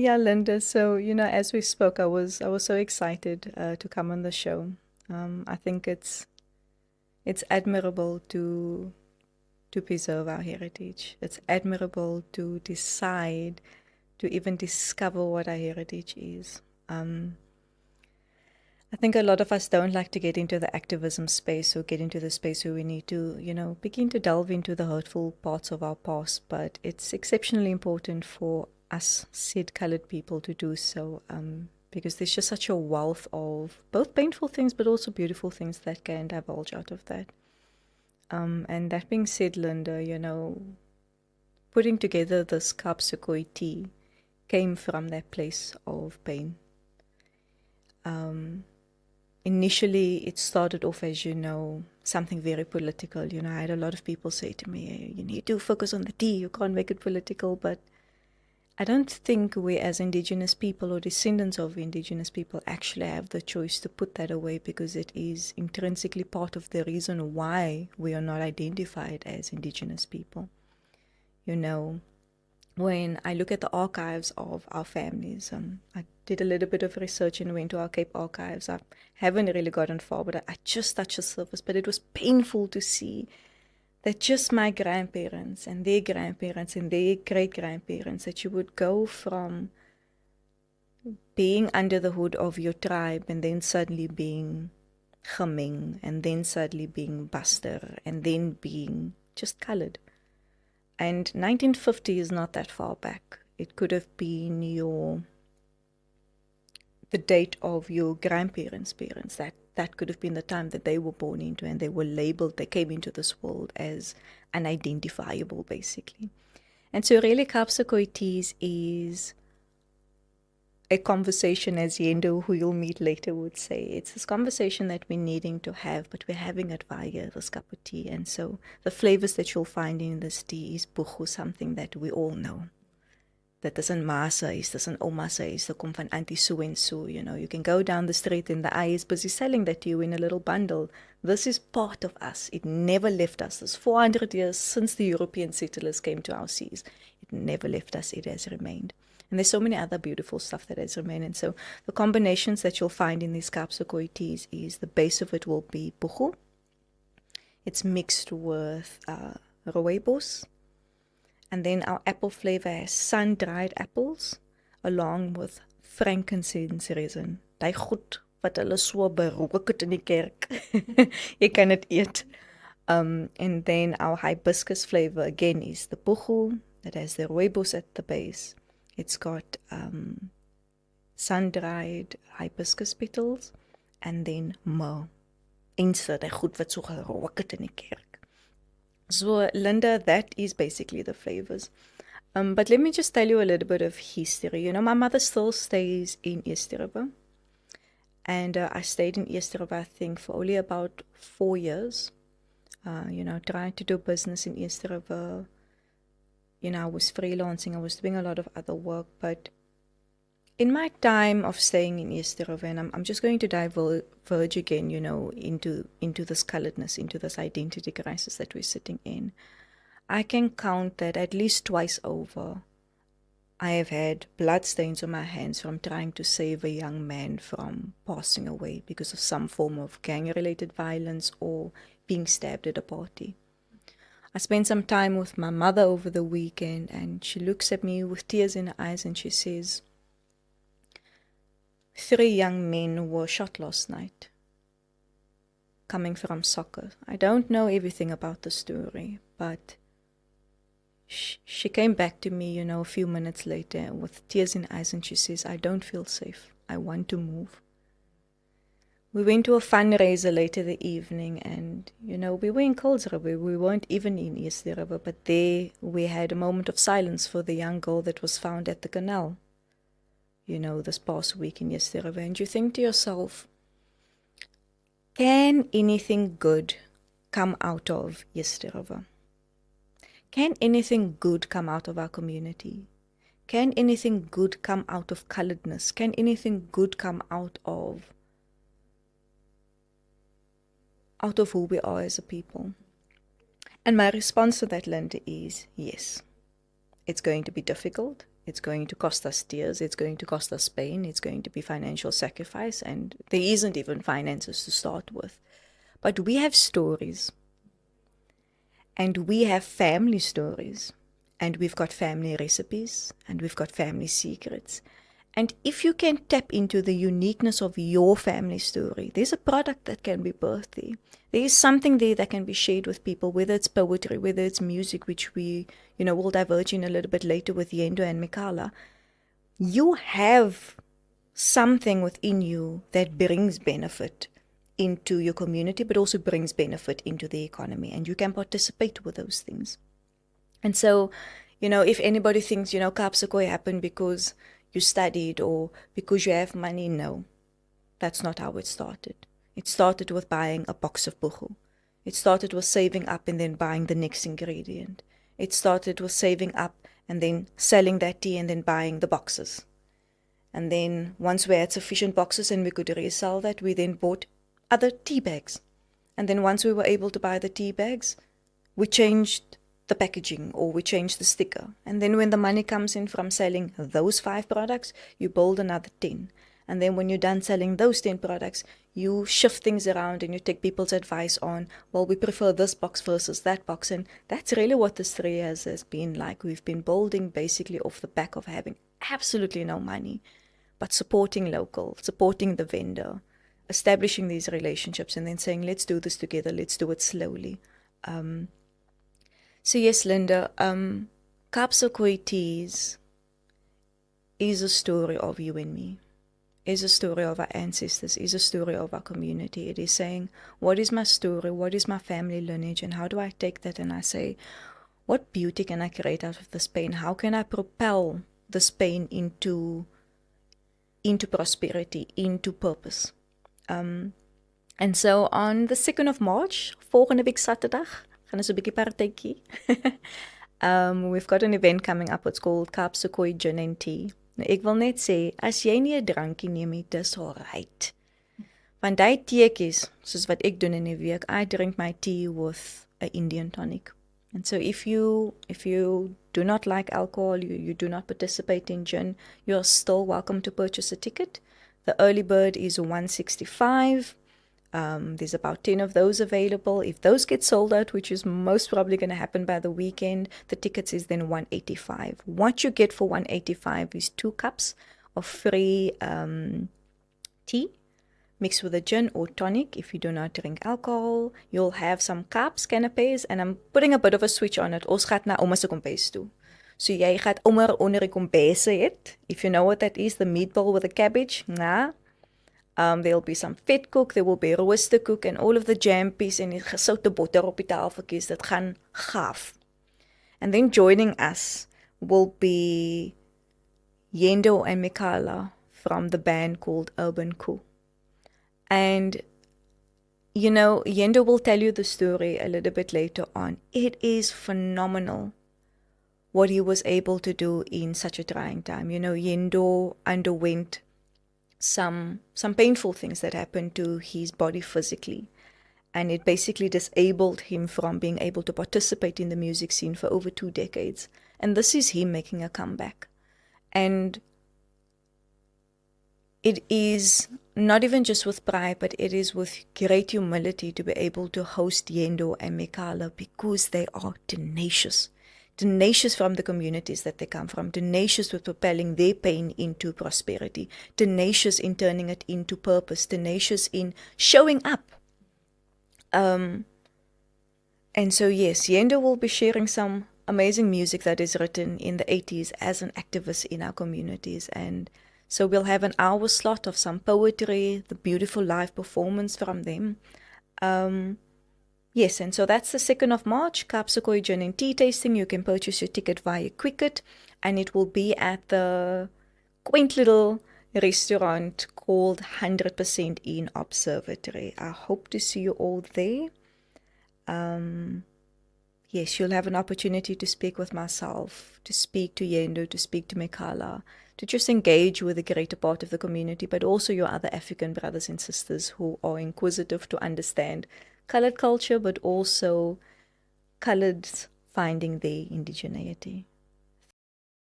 Yeah, Linda. So, as we spoke, I was so excited to come on the show. I think it's admirable to preserve our heritage. It's admirable to decide to even discover what our heritage is. Um, I think a lot of us don't like to get into the activism space or get into the space where we need to, begin to delve into the hurtful parts of our past, but it's exceptionally important for us Sid colored people to do so because there's just such a wealth of both painful things but also beautiful things that can divulge out of that. And that being said, Linda, putting together this Kaapsekhoi tea came from that place of pain. Um, Initially, it started off as, something very political. I had a lot of people say to me, you need to focus on the tea, you can't make it political. But I don't think we, as Indigenous people or descendants of Indigenous people, actually have the choice to put that away because it is intrinsically part of the reason why we are not identified as Indigenous people. You know, when I look at the archives of our families, I did a little bit of research and went to our Cape archives. I haven't really gotten far, but I just touched the surface. But it was painful to see that just my grandparents and their grandparents and their great grandparents, that you would go from being under the hood of your tribe and then suddenly being Gemeng and then suddenly being Buster and then being just colored. And 1950 is not that far back. It could have been the date of your grandparents' parents. That could have been the time that they were born into, and they were labeled. They came into this world as unidentifiable, basically. And so, really, Kaapsekhoi Teas is a conversation, as Yendor, who you'll meet later, would say. It's this conversation that we're needing to have, but we're having it via this cup of tea. And so the flavors that you'll find in this tea is buchu, something that we all know. That doesn't masa is, doesn't omasa is, the kom van auntie so and so. You can go down the street and the eye is busy selling that to you in a little bundle. This is part of us. It never left us. This 400 years since the European settlers came to our seas. It never left us. It has remained. And there's so many other beautiful stuff that has remained. And so the combinations that you'll find in these Kaapsekhoi teas is the base of it will be buchu. It's mixed with rooibos. And then our apple flavor has sun-dried apples along with frankincense resin. Die goed wat hulle so berook het in die kerk. Jy kan dit eet. And then our hibiscus flavor again is the buchu that has the rooibos at the base. It's got sun-dried hibiscus petals and then myrrh. Eens dat hy goed wat so gerook het in die kerk. So, Linda, that is basically the flavors. But let me just tell you a little bit of history. My mother still stays in East River. And I stayed in East River, I think, for only about 4 years. Trying to do business in East River. I was freelancing, I was doing a lot of other work, but in my time of staying in East River, and I'm just going to diverge again, into this coloredness, into this identity crisis that we're sitting in. I can count that at least twice over, I have had bloodstains on my hands from trying to save a young man from passing away because of some form of gang-related violence or being stabbed at a party. I spent some time with my mother over the weekend, and she looks at me with tears in her eyes and she says, 3 young men were shot last night, coming from soccer. I don't know everything about the story, but she came back to me, a few minutes later with tears in her eyes, and she says, I don't feel safe. I want to move. We went to a fundraiser later the evening, and, we were in River. We weren't even in East River, but there we had a moment of silence for the young girl that was found at the canal, this past week in East River. And you think to yourself, can anything good come out of East River? Can anything good come out of our community? Can anything good come out of coloredness? Can anything good come out of who we are as a people? And my response to that, Linda, is yes. It's going to be difficult. It's going to cost us tears. It's going to cost us pain. It's going to be financial sacrifice. And there isn't even finances to start with. But we have stories. And we have family stories. And we've got family recipes. And we've got family secrets. And if you can tap into the uniqueness of your family story, there's a product that can be birthed there. There is something there that can be shared with people, whether it's poetry, whether it's music, which we, will diverge in a little bit later with Yendor and Mikala. You have something within you that brings benefit into your community, but also brings benefit into the economy, and you can participate with those things. And so, if anybody thinks, Kaapsekhoi happened because you studied or because you have money, no, that's not how it started. It started with buying a box of buchu. It started with saving up and then buying the next ingredient. It started with saving up and then selling that tea and then buying the boxes. And then once we had sufficient boxes and we could resell that, we then bought other tea bags. And then once we were able to buy the tea bags, we changed the packaging or we changed the sticker. And then when the money comes in from selling those 5 products, you build another 10. And then when you're done selling those 10 products, you shift things around and you take people's advice on, well, we prefer this box versus that box. And that's really what this 3 years has been like. We've been building basically off the back of having absolutely no money, but supporting local, supporting the vendor, establishing these relationships and then saying, let's do this together, let's do it slowly. So yes, Linda, Kaapsekhoi Teas is a story of you and me, is a story of our ancestors, is a story of our community. It is saying, what is my story, what is my family lineage, and how do I take that and I say, what beauty can I create out of this pain? How can I propel this pain into prosperity, into purpose? And so on the 2nd of March, volgende week Saterdag, gaan ons 'n bietjie partytjie. We've got an event coming up. It's called Kaapsekhoi Gin Tea. Nou, ek wil net sê, as jy nie 'n drankie neem nie, dis alright. Want die teetjies, soos wat ek doen in die week, I drink my tea with an Indian tonic. And so if you do not like alcohol, you do not participate in gin, you are still welcome to purchase a ticket. The early bird is 165. There's about 10 of those available. If those get sold out, which is most probably going to happen by the weekend, the tickets is then 185. What you get for 185 is 2 cups of free tea mixed with a gin or tonic. If you do not drink alcohol, you'll have some cups, canapes, and I'm putting a bit of a switch on it. Ons gaat na ouma se kombuis toe. So jy gaat ouma onder die kombuis het. If you know what that is, the meatball with the cabbage, there'll be some vet koek, there will be rooster koek and all of the jampies en die gesoute botter op die tafeltjies. Dit gaan gaaf. And then joining us will be Yendor and Mikala from the band called Urban Khoe. And, Yendor will tell you the story a little bit later on. It is phenomenal what he was able to do in such a trying time. Yendor underwent some painful things that happened to his body physically. And it basically disabled him from being able to participate in the music scene for over 2 decades. And this is him making a comeback. And it is not even just with pride, but it is with great humility to be able to host Yendor and Mikala because they are tenacious. Tenacious from the communities that they come from, tenacious with propelling their pain into prosperity, tenacious in turning it into purpose, tenacious in showing up. And so yes, Yendor will be sharing some amazing music that is written in the 80s as an activist in our communities. And so we'll have an hour slot of some poetry, the beautiful live performance from them. Yes, and so that's the 2nd of March, Kaapsekhoi Gin Tea tasting. You can purchase your ticket via Quicket, and it will be at the quaint little restaurant called 100% in Observatory. I hope to see you all there. Yes, you'll have an opportunity to speak with myself, to speak to Yendor, to speak to Mikala, to just engage with the greater part of the community, but also your other African brothers and sisters who are inquisitive to understand colored culture, but also coloreds finding their indigeneity.